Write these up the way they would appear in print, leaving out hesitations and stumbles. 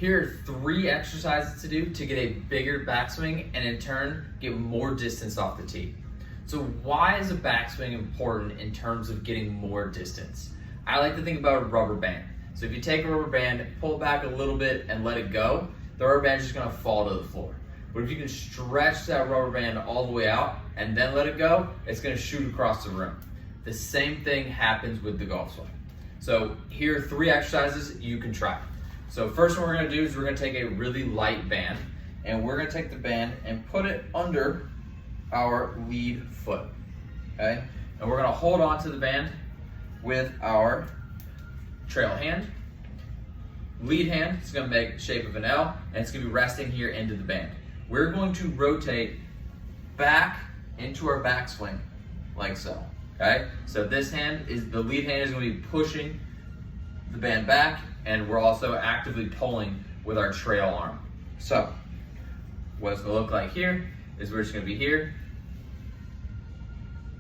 here are 3 exercises to do to get a bigger backswing and in turn get more distance off the tee. So why is a backswing important in terms of getting more distance? I like to think about a rubber band. So if you take a rubber band, pull it back a little bit and let it go, the rubber band is just gonna fall to the floor. But if you can stretch that rubber band all the way out and then let it go, it's gonna shoot across the room. The same thing happens with the golf swing. So here are 3 exercises you can try. So first one we're gonna do is we're gonna take a really light band and we're gonna take the band and put it under our lead foot, okay? And we're gonna hold on to the band with our trail hand. Lead hand is gonna make the shape of an L and it's gonna be resting here into the band. We're going to rotate back into our backswing like so, okay? So this hand is, the lead hand is gonna be pushing the band back and we're also actively pulling with our trail arm. So what it's gonna look like here is we're just gonna be here,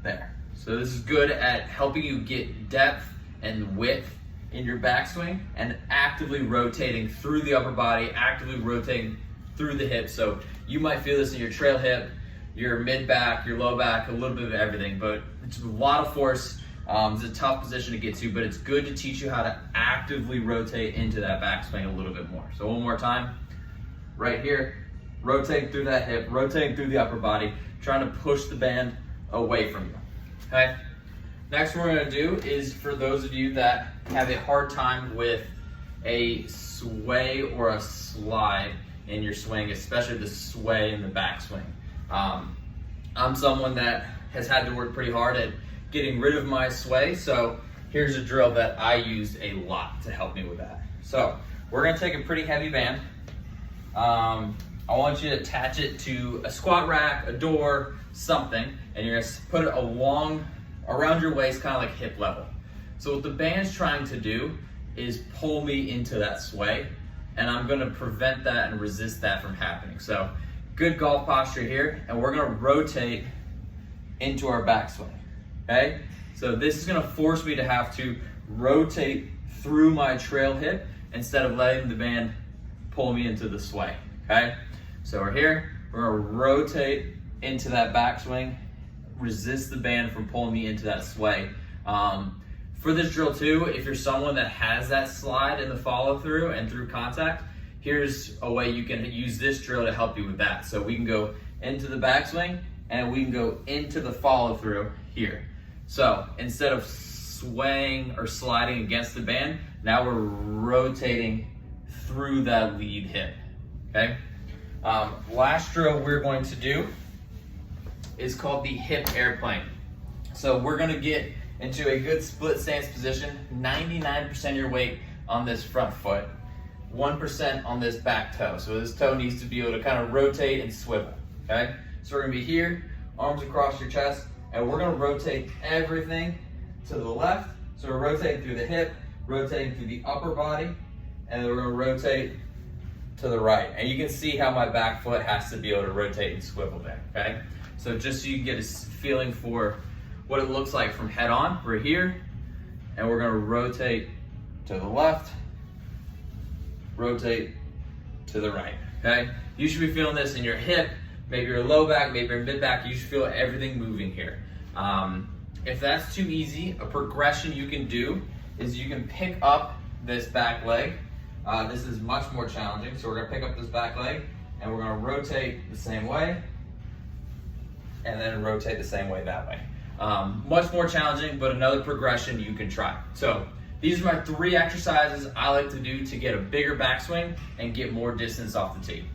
there. So this is good at helping you get depth and width in your backswing and actively rotating through the upper body, actively rotating through the hips. So you might feel this in your trail hip, your mid back, your low back, a little bit of everything, but it's a lot of force. It's a tough position to get to, but it's good to teach you how to actively rotate into that backswing a little bit more. So one more time, right here, rotating through that hip, rotating through the upper body, trying to push the band away from you, okay? Next what we're gonna do is for those of you that have a hard time with a sway or a slide in your swing, especially the sway in the backswing. I'm someone that has had to work pretty hard at getting rid of my sway, so here's a drill that I use a lot to help me with that. So we're gonna take a pretty heavy band. I want you to attach it to a squat rack, a door, something, and you're gonna put it around your waist, kind of like hip level. So what the band's trying to do is pull me into that sway, and I'm gonna prevent that and resist that from happening. So good golf posture here, and we're gonna rotate into our backswing, okay? So this is gonna force me to have to rotate through my trail hip instead of letting the band pull me into the sway, okay? So we're here, we're gonna rotate into that backswing, resist the band from pulling me into that sway. For this drill too, if you're someone that has that slide in the follow through and through contact, here's a way you can use this drill to help you with that. So we can go into the backswing and we can go into the follow through here. So instead of swaying or sliding against the band, now we're rotating through that lead hip, okay? Last drill we're going to do is called the hip airplane. So we're gonna get into a good split stance position, 99% of your weight on this front foot, 1% on this back toe. So this toe needs to be able to kind of rotate and swivel, okay? So we're gonna be here, arms across your chest, and we're gonna rotate everything to the left. So we're rotating through the hip, rotating through the upper body, and then we're gonna rotate to the right. And you can see how my back foot has to be able to rotate and swivel there, okay? So just so you can get a feeling for what it looks like from head on, we're here, and we're gonna rotate to the left, rotate to the right, okay? You should be feeling this in your hip, maybe your low back, maybe your mid back. You should feel everything moving here. If that's too easy, a progression you can do is you can pick up this back leg. This is much more challenging, so we're gonna pick up this back leg, and we're gonna rotate the same way, and then rotate the same way that way. Much more challenging, but another progression you can try. So these are my 3 exercises I like to do to get a bigger backswing and get more distance off the tee.